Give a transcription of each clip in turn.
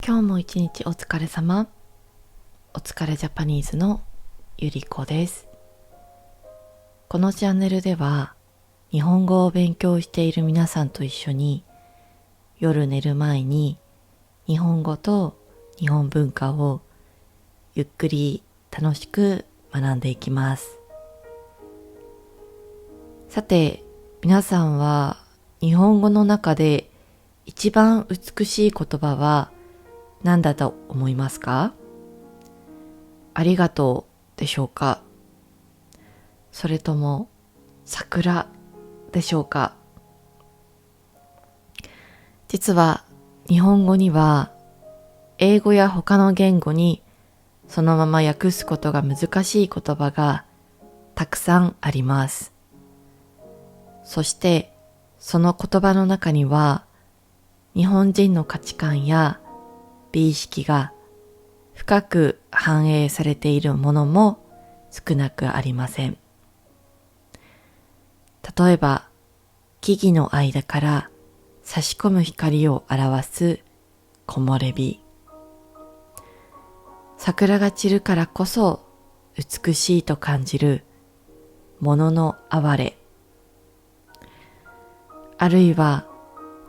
今日も一日お疲れ様。お疲れジャパニーズのゆりこです。このチャンネルでは日本語を勉強している皆さんと一緒に夜寝る前に日本語と日本文化をゆっくり楽しく学んでいきます。さて、皆さんは日本語の中で一番美しい言葉は何だと思いますか？ありがとうでしょうか？それとも桜でしょうか？実は日本語には英語や他の言語にそのまま訳すことが難しい言葉がたくさんあります。そしてその言葉の中には日本人の価値観や美意識が深く反映されているものも少なくありません。例えば、木々の間から差し込む光を表す木漏れ日。桜が散るからこそ美しいと感じる物の哀れ。あるいは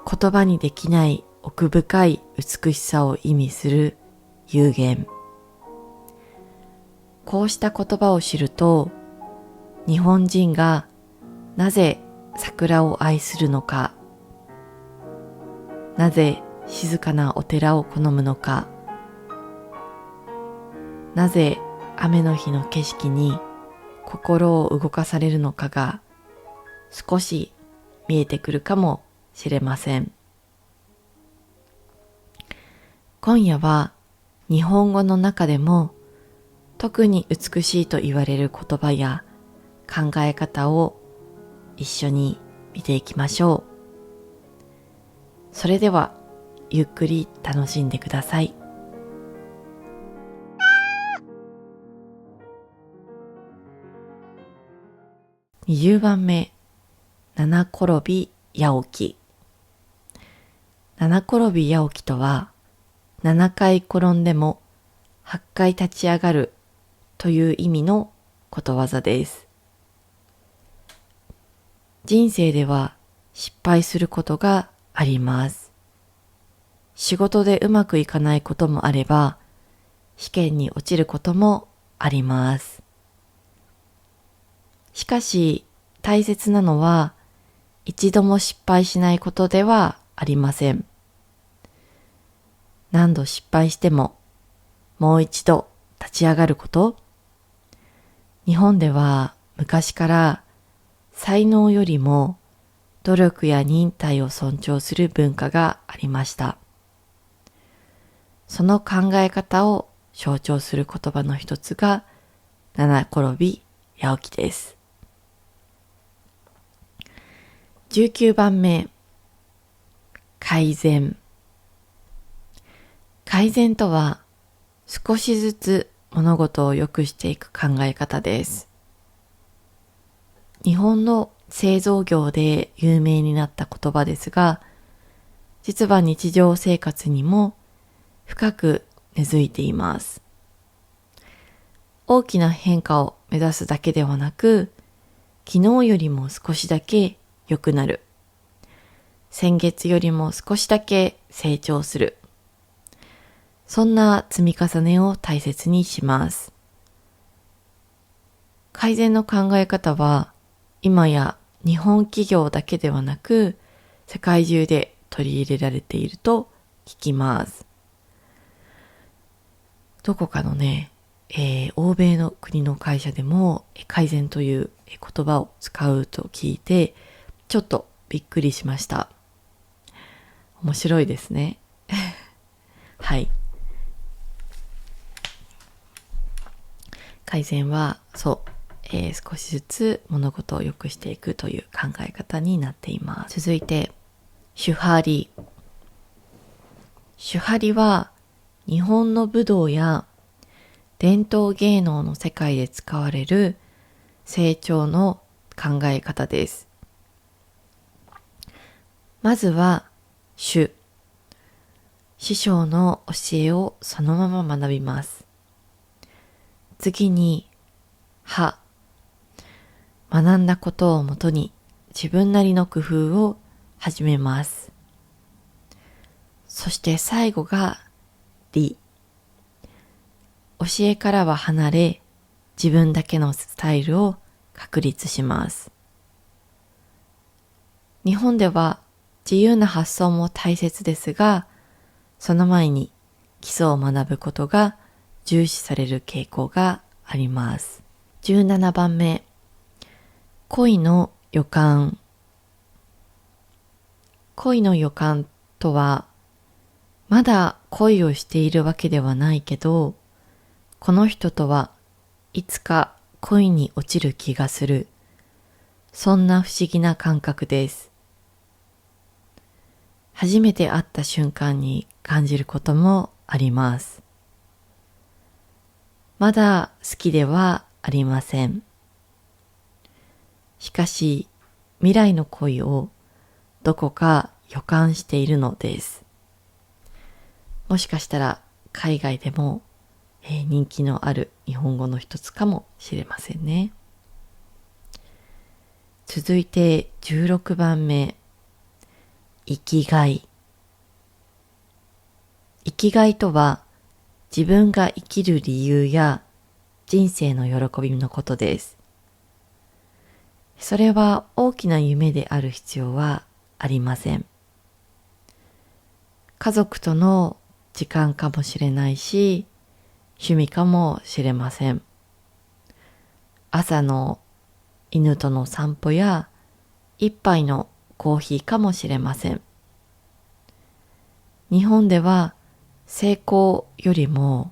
言葉にできない奥深い美しさを意味する幽玄。こうした言葉を知ると、日本人がなぜ桜を愛するのか、なぜ静かなお寺を好むのか、なぜ雨の日の景色に心を動かされるのかが少し見えてくるかもしれません。今夜は日本語の中でも特に美しいと言われる言葉や考え方を一緒に見ていきましょう。それではゆっくり楽しんでください。20番目、七転び八起き。七転び八起きとは、7回転んでも8回立ち上がるという意味のことわざです。人生では失敗することがあります。仕事でうまくいかないこともあれば、試験に落ちることもあります。しかし大切なのは、一度も失敗しないことではありません。何度失敗しても、もう一度立ち上がること。日本では昔から才能よりも努力や忍耐を尊重する文化がありました。その考え方を象徴する言葉の一つが七転び八起きです。19番目、改善。改善とは少しずつ物事を良くしていく考え方です。日本の製造業で有名になった言葉ですが、実は日常生活にも深く根付いています。大きな変化を目指すだけではなく、昨日よりも少しだけ良くなる。先月よりも少しだけ成長する。そんな積み重ねを大切にします。改善の考え方は、今や日本企業だけではなく、世界中で取り入れられていると聞きます。どこかのね、欧米の国の会社でも改善という言葉を使うと聞いて、ちょっとびっくりしました。面白いですね。はい。改善は少しずつ物事を良くしていくという考え方になっています。続いて、手張り。手張りは日本の武道や伝統芸能の世界で使われる成長の考え方です。まずは手。師匠の教えをそのまま学びます。次に、は、学んだことをもとに自分なりの工夫を始めます。そして最後が、り、教えからは離れ、自分だけのスタイルを確立します。日本では自由な発想も大切ですが、その前に基礎を学ぶことが重視される傾向があります。17番目、恋の予感。恋の予感とは、まだ恋をしているわけではないけど、この人とはいつか恋に落ちる気がする。そんな不思議な感覚です。初めて会った瞬間に感じることもあります。まだ好きではありません。しかし、未来の恋をどこか予感しているのです。もしかしたら海外でも人気のある日本語の一つかもしれませんね。続いて16番目、生きがい。生きがいとは自分が生きる理由や人生の喜びのことです。それは大きな夢である必要はありません。家族との時間かもしれないし、趣味かもしれません。朝の犬との散歩や一杯のコーヒーかもしれません。日本では成功よりも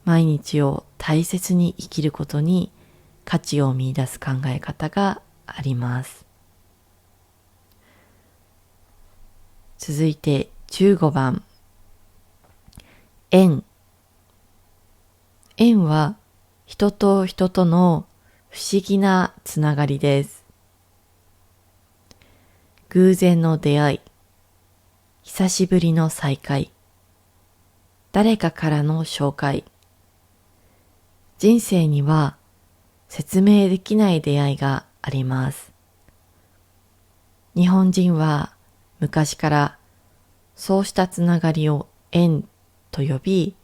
毎日を大切に生きることに価値を見出す考え方があります。続いて15番、縁。縁は人と人との不思議なつながりです。偶然の出会い、久しぶりの再会、誰かからの紹介。人生には説明できない出会いがあります。日本人は昔からそうしたつながりを縁と呼び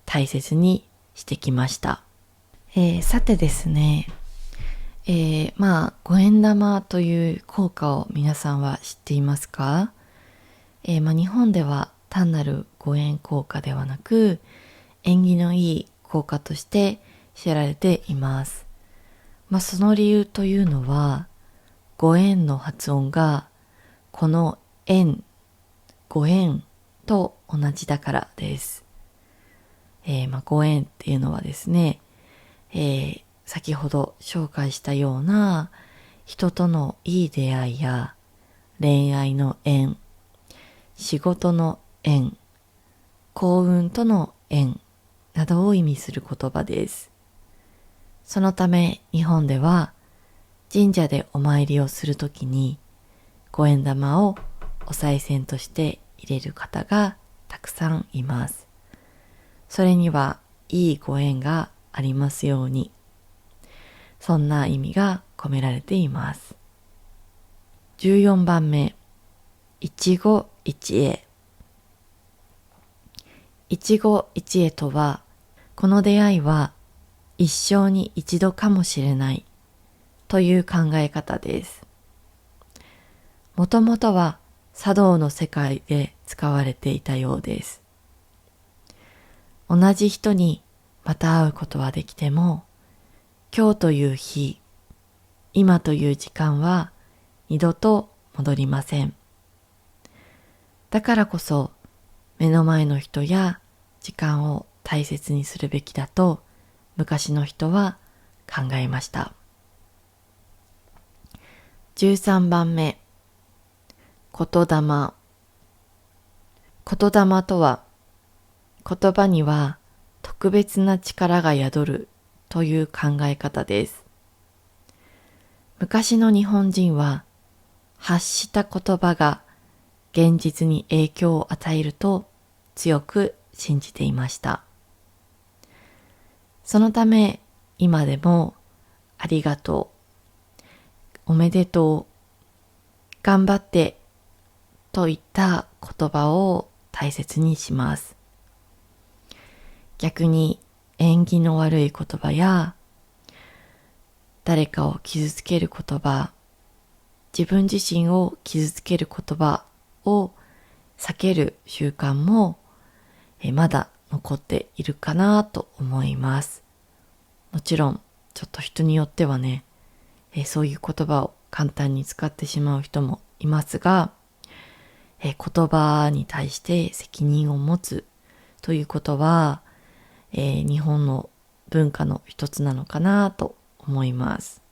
大切にしてきました。さてですね、五円玉という効果を皆さんは知っていますか？日本では単なる五円効果ではなく、縁起のいい効果として知られています。その理由というのは、ご縁の発音がこの縁、ご縁と同じだからです。ご縁っていうのはですね、先ほど紹介したような人とのいい出会いや恋愛の縁、仕事の縁、幸運との縁などを意味する言葉です。そのため日本では神社でお参りをするときに五円玉をお賽銭として入れる方がたくさんいます。それにはいいご縁がありますように。そんな意味が込められています。14番目、一期一会。一期一会とは、この出会いは一生に一度かもしれないという考え方です。もともとは茶道の世界で使われていたようです。同じ人にまた会うことはできても、今日という日、今という時間は二度と戻りません。だからこそ目の前の人や時間を大切にするべきだと昔の人は考えました。13番目、言霊。言霊とは、言葉には特別な力が宿るという考え方です。昔の日本人は発した言葉が現実に影響を与えると強く信じていました。そのため今でもありがとう、おめでとう、頑張ってといった言葉を大切にします。逆に縁起の悪い言葉や誰かを傷つける言葉、自分自身を傷つける言葉を避ける習慣もまだ残っているかなと思います。もちろんちょっと人によってはね、そういう言葉を簡単に使ってしまう人もいますが、言葉に対して責任を持つということは、日本の文化の一つなのかなと思います。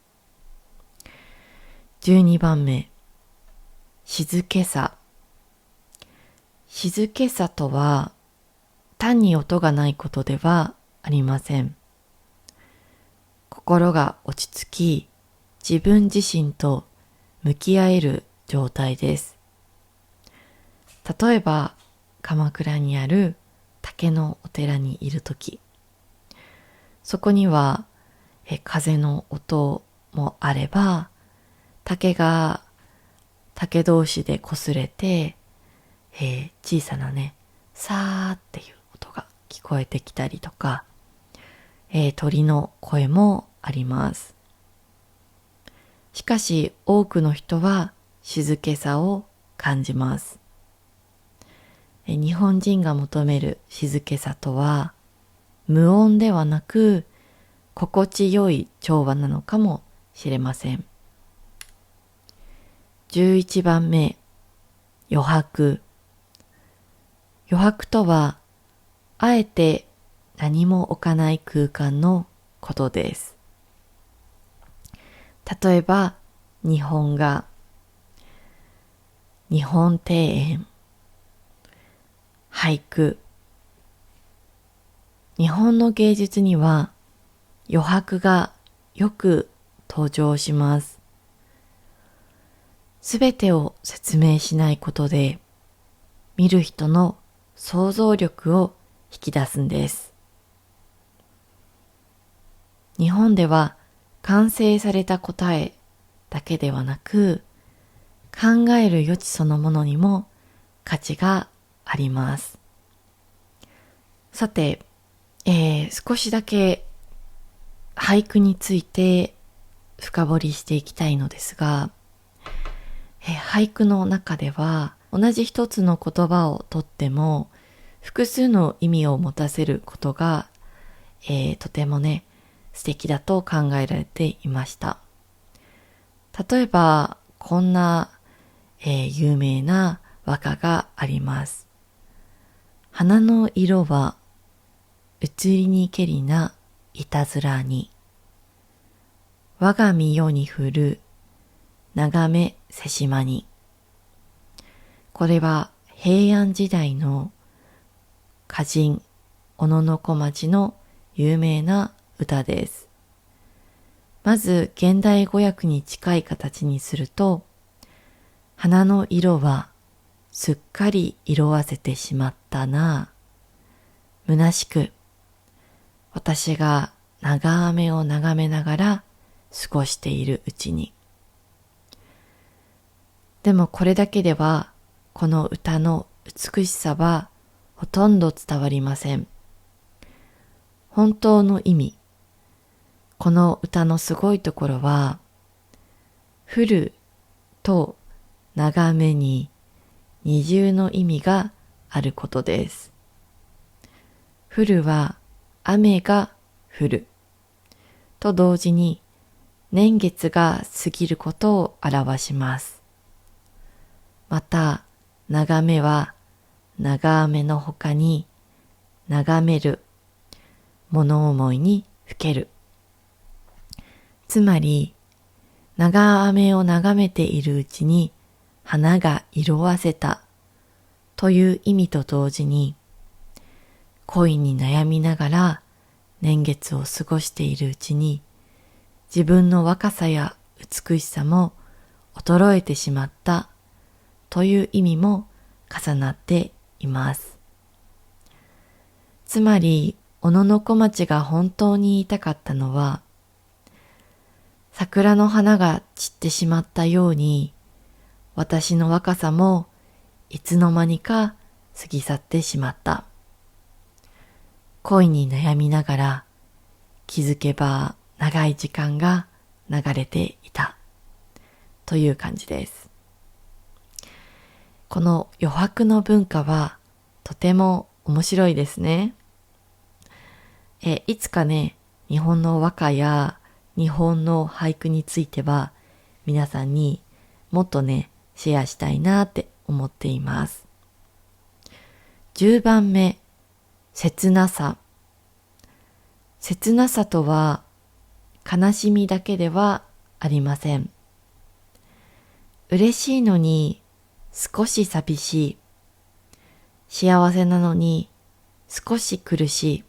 12番目、静けさ。静けさとは単に音がないことではありません。心が落ち着き、自分自身と向き合える状態です。例えば、鎌倉にある竹のお寺にいるとき、そこには風の音もあれば、竹が竹同士で擦れて、小さなね、さーっていう音が聞こえてきたりとか、鳥の声もあります。しかし多くの人は静けさを感じます。日本人が求める静けさとは、無音ではなく心地よい調和なのかもしれません。11番目、余白。余白とは、あえて何も置かない空間のことです。例えば、日本画、日本庭園、俳句。日本の芸術には余白がよく登場します。すべてを説明しないことで、見る人の想像力を引き出すんです。日本では完成された答えだけではなく、考える余地そのものにも価値があります。さて、少しだけ俳句について深掘りしていきたいのですが、俳句の中では同じ一つの言葉をとっても複数の意味を持たせることが、とてもね素敵だと考えられていました。例えばこんな、有名な和歌があります。花の色は移りにけりないたずらに、我が身世に降る眺めせしまに。これは平安時代の歌人小野小町の有名な歌です。まず現代語訳に近い形にすると、花の色はすっかり色あせてしまったな。虚しく私が長雨を眺めながら過ごしているうちに。でもこれだけではこの歌の美しさはほとんど伝わりません。本当の意味、この歌のすごいところは、降ると眺めに二重の意味があることです。降るは雨が降ると同時に年月が過ぎることを表します。また、眺めは長雨の他に眺める、物思いにふける。つまり、長雨を眺めているうちに花が色あせたという意味と同時に、恋に悩みながら年月を過ごしているうちに、自分の若さや美しさも衰えてしまったという意味も重なっています。つまり、小野小町が本当に言いたかったのは、桜の花が散ってしまったように、私の若さもいつの間にか過ぎ去ってしまった。恋に悩みながら、気づけば長い時間が流れていた。という感じです。この余白の文化はとても面白いですね。いつかね、日本の和歌や日本の俳句については皆さんにもっとね、シェアしたいなって思っています。10番目、切なさ。切なさとは悲しみだけではありません。嬉しいのに少し寂しい。幸せなのに少し苦しい。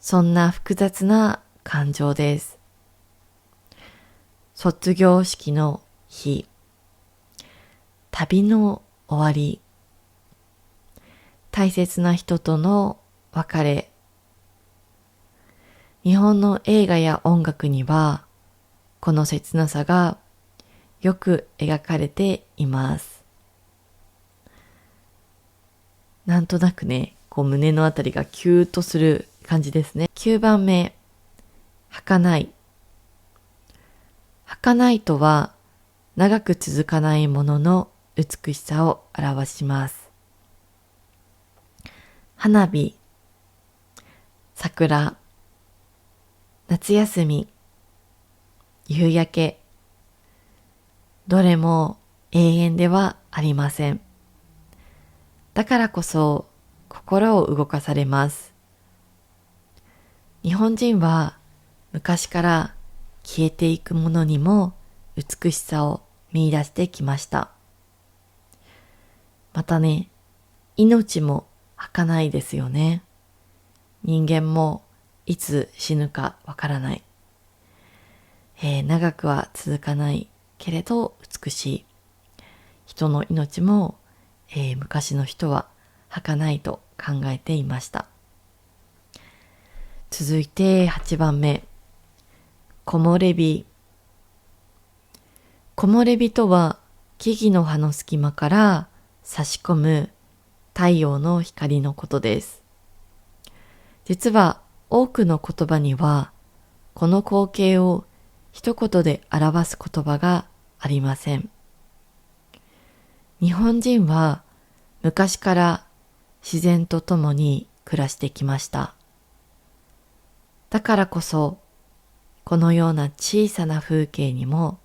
そんな複雑な感情です。卒業式の日、旅の終わり、大切な人との別れ。日本の映画や音楽にはこの切なさがよく描かれています。なんとなくね、胸のあたりがキューッとする感じですね。9番目、儚い。儚いとは長く続かないものの美しさを表します。花火、桜、夏休み、夕焼け、どれも永遠ではありません。だからこそ心を動かされます。日本人は昔から消えていくものにも美しさを見出してきました。またね、命も儚いですよね。人間もいつ死ぬかわからない。長くは続かないけれど美しい。人の命も、昔の人は儚いと考えていました。続いて8番目。木漏れ日。木漏れ日とは木々の葉の隙間から差し込む太陽の光のことです。実は多くの言葉にはこの光景を一言で表す言葉がありません。日本人は昔から自然と共に暮らしてきました。だからこそこのような小さな風景にも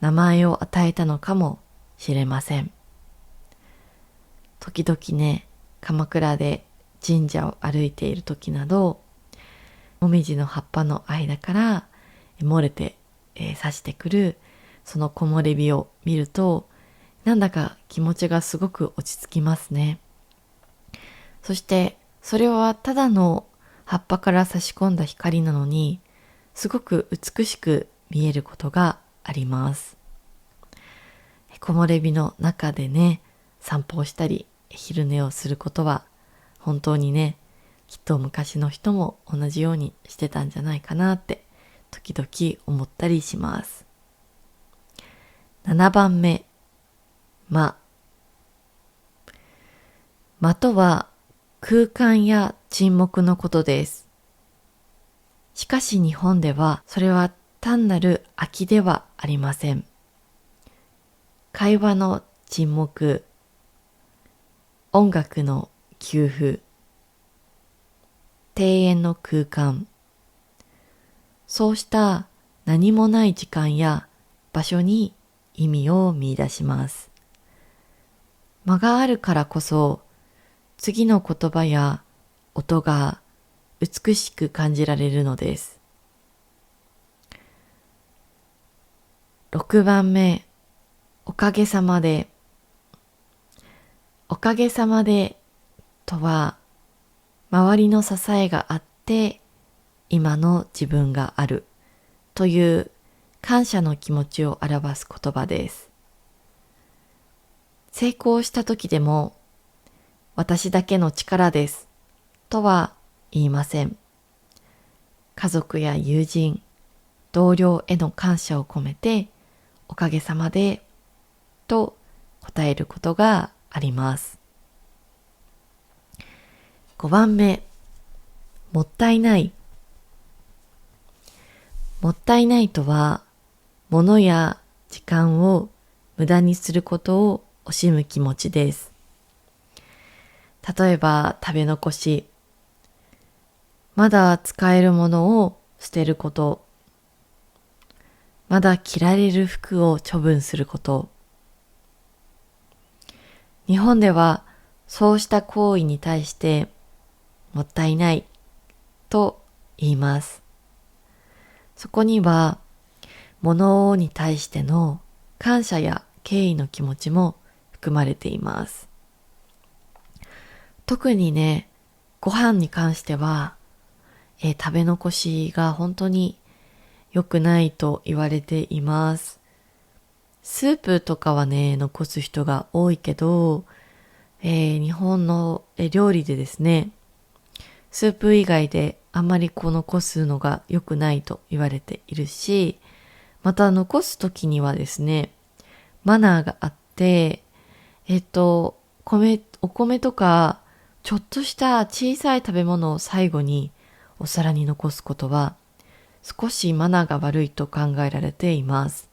名前を与えたのかもしれません。時々ね、鎌倉で神社を歩いている時など、もみじの葉っぱの間から漏れて、差してくるその木漏れ日を見ると、なんだか気持ちがすごく落ち着きますね。そしてそれはただの葉っぱから差し込んだ光なのに、すごく美しく見えることがあります。木漏れ日の中でね、散歩をしたり昼寝をすることは本当にね、きっと昔の人も同じようにしてたんじゃないかなって時々思ったりします。7番目、間。間とは空間や沈黙のことです。しかし日本ではそれは単なる空きではありません。会話の沈黙、音楽の休符、庭園の空間、そうした何もない時間や場所に意味を見出します。間があるからこそ、次の言葉や音が美しく感じられるのです。6番目、おかげさまで。おかげさまでとは、周りの支えがあって今の自分があるという感謝の気持ちを表す言葉です。成功した時でも私だけの力ですとは言いません。家族や友人、同僚への感謝を込めて、おかげさまでと答えることがあります。5番目、もったいない。もったいないとは、物や時間を無駄にすることを惜しむ気持ちです。例えば食べ残し、まだ使えるものを捨てること、まだ着られる服を処分すること。日本ではそうした行為に対してもったいないと言います。そこには物に対しての感謝や敬意の気持ちも含まれています。特にね、ご飯に関しては、食べ残しが本当に良くないと言われています。スープとかはね、残す人が多いけど、日本の料理でですね、スープ以外であんまり残すのが良くないと言われているし、また残すときにはですね、マナーがあって、お米とか、ちょっとした小さい食べ物を最後にお皿に残すことは、少しマナーが悪いと考えられています。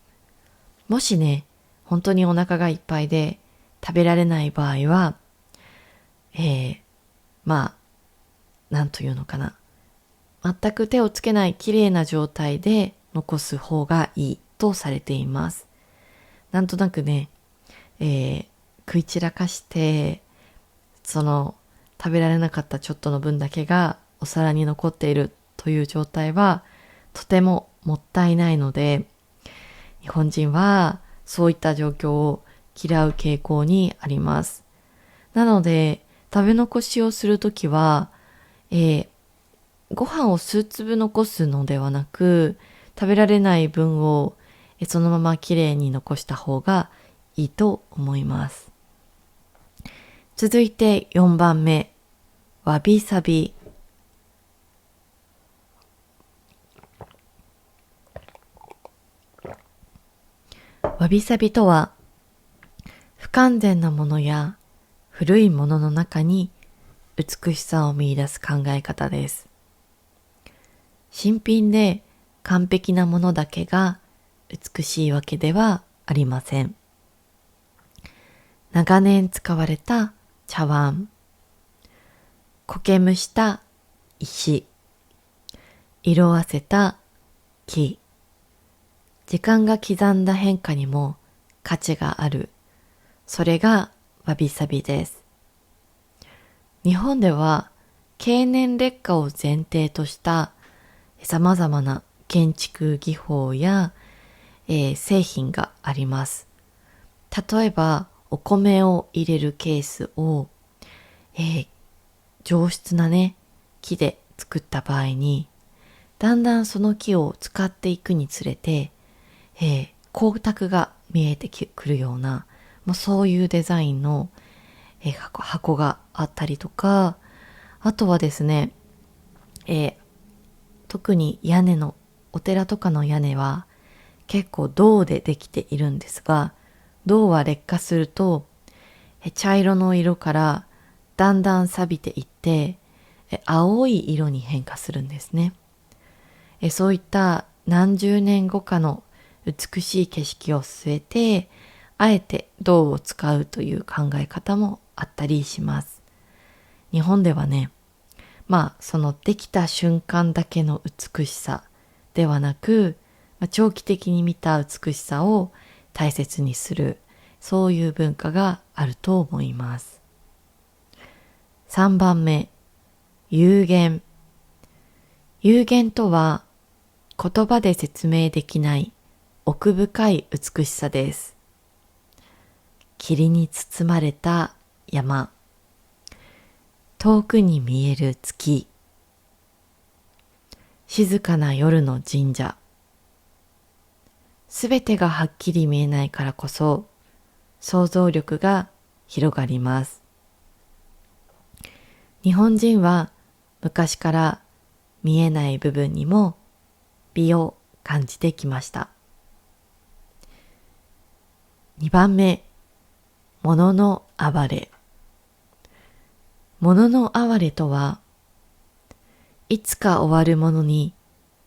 もしね、本当にお腹がいっぱいで食べられない場合は、なんというのかな。全く手をつけない綺麗な状態で残す方がいいとされています。なんとなくね、食い散らかして、食べられなかったちょっとの分だけがお皿に残っているという状態はとてももったいないので、日本人はそういった状況を嫌う傾向にあります。なので、食べ残しをするときは、ご飯を数粒残すのではなく、食べられない分をそのままきれいに残した方がいいと思います。続いて4番目、わびさび。わびさびとは、不完全なものや古いものの中に美しさを見出す考え方です。新品で完璧なものだけが美しいわけではありません。長年使われた茶碗、苔むした石、色あせた木、時間が刻んだ変化にも価値がある。それがわびさびです。日本では経年劣化を前提とした様々な建築技法や、製品があります。例えばお米を入れるケースを、上質なね木で作った場合に、だんだんその木を使っていくにつれて、光沢が見えてくるような、そういうデザインの、箱があったりとか、あとはですね、特にお寺とかの屋根は結構銅でできているんですが、銅は劣化すると茶色の色からだんだん錆びていって青い色に変化するんですね。そういった何十年後かの美しい景色を据えて、あえて銅を使うという考え方もあったりします。日本ではね、そのできた瞬間だけの美しさではなく、長期的に見た美しさを大切にする、そういう文化があると思います。3番目、有限。有限とは言葉で説明できない奥深い美しさです。霧に包まれた山、遠くに見える月、静かな夜の神社。すべてがはっきり見えないからこそ、想像力が広がります。日本人は昔から見えない部分にも美を感じてきました。2番目、物の哀れ。物の哀れとは、いつか終わるものに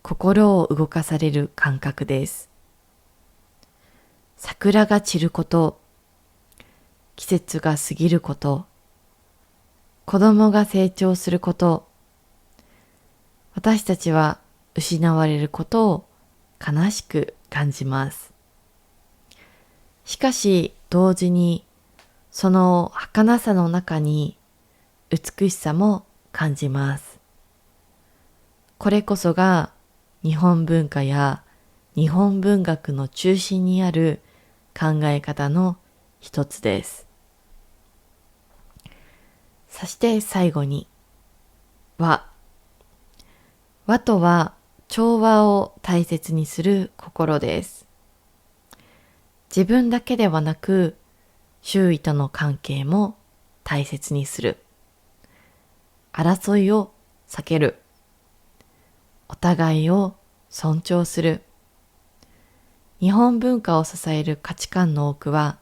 心を動かされる感覚です。桜が散ること、季節が過ぎること、子供が成長すること、私たちは失われることを悲しく感じます。しかし同時にその儚さの中に美しさも感じます。これこそが日本文化や日本文学の中心にある考え方の一つです。そして最後に和。和とは調和を大切にする心です。自分だけではなく周囲との関係も大切にする。争いを避ける。お互いを尊重する。日本文化を支える価値観の多くは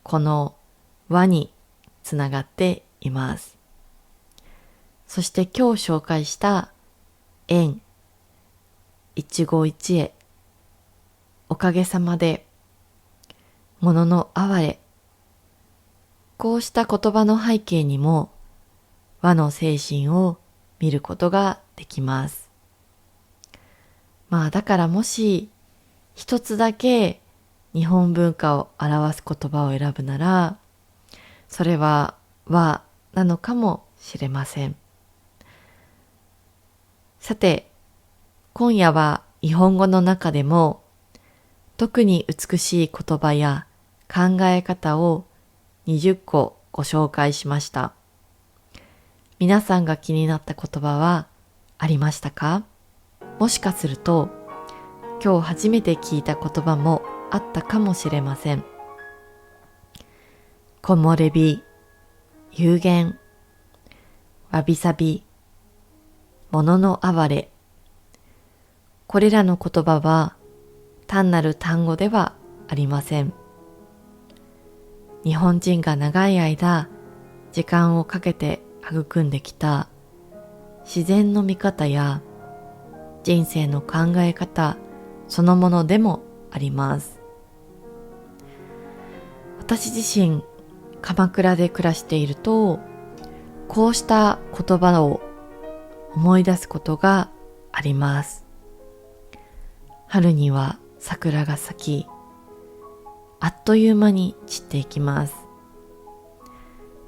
この和につながっています。そして今日紹介した縁、一期一会、おかげさまで、物の哀れ、こうした言葉の背景にも和の精神を見ることができます。だからもし一つだけ日本文化を表す言葉を選ぶなら、それは和なのかもしれません。さて、今夜は日本語の中でも特に美しい言葉や考え方を20個ご紹介しました。皆さんが気になった言葉はありましたか？もしかすると今日初めて聞いた言葉もあったかもしれません。木漏れ日、有限、わびさび、物の哀れ。これらの言葉は単なる単語ではありません。日本人が長い間時間をかけて育んできた自然の見方や人生の考え方そのものでもあります。私自身鎌倉で暮らしていると、こうした言葉を思い出すことがあります。春には桜が咲き、あっという間に散っていきます。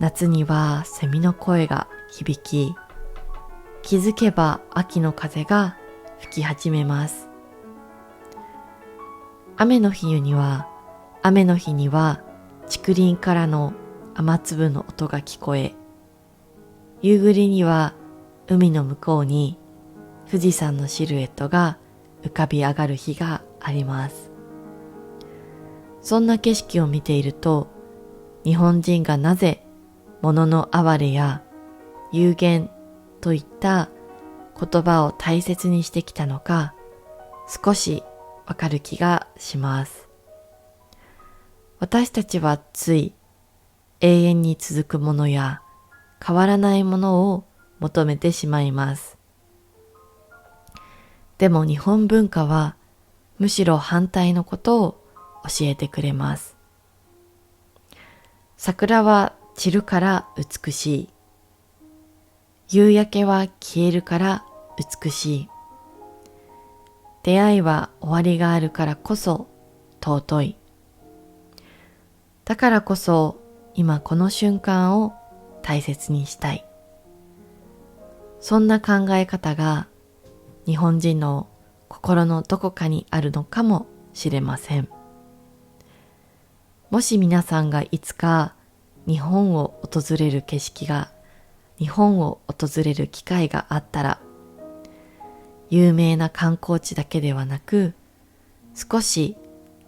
夏にはセミの声が響き、気づけば秋の風が吹き始めます。雨の日には竹林からの雨粒の音が聞こえ、夕暮れには海の向こうに富士山のシルエットが浮かび上がる日があります。そんな景色を見ていると、日本人がなぜ物の哀れや有限といった言葉を大切にしてきたのか、少しわかる気がします。私たちはつい永遠に続くものや変わらないものを求めてしまいます。でも日本文化はむしろ反対のことを教えてくれます。桜は散るから美しい。夕焼けは消えるから美しい。出会いは終わりがあるからこそ尊い。だからこそ今この瞬間を大切にしたい。そんな考え方が日本人の心のどこかにあるのかもしれません。もし皆さんがいつか日本を訪れる機会があったら、有名な観光地だけではなく、少し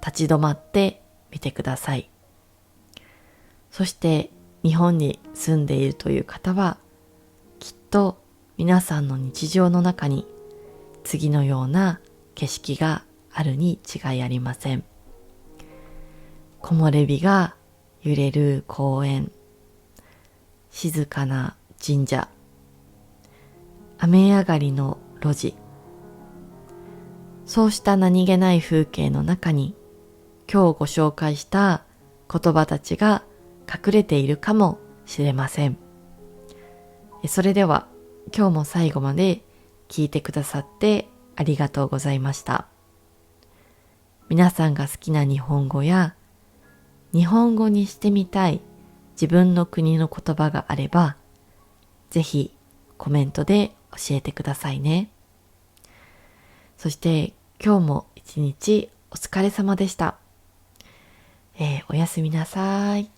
立ち止まってみてください。そして日本に住んでいるという方は、きっと皆さんの日常の中に次のような景色があるに違いありません。木漏れ日が揺れる公園、静かな神社、雨上がりの路地、そうした何気ない風景の中に今日ご紹介した言葉たちが隠れているかもしれません。それでは今日も最後まで聞いてくださってありがとうございました。皆さんが好きな日本語や日本語にしてみたい自分の国の言葉があれば、ぜひコメントで教えてくださいね。そして今日も一日お疲れ様でした。おやすみなさい。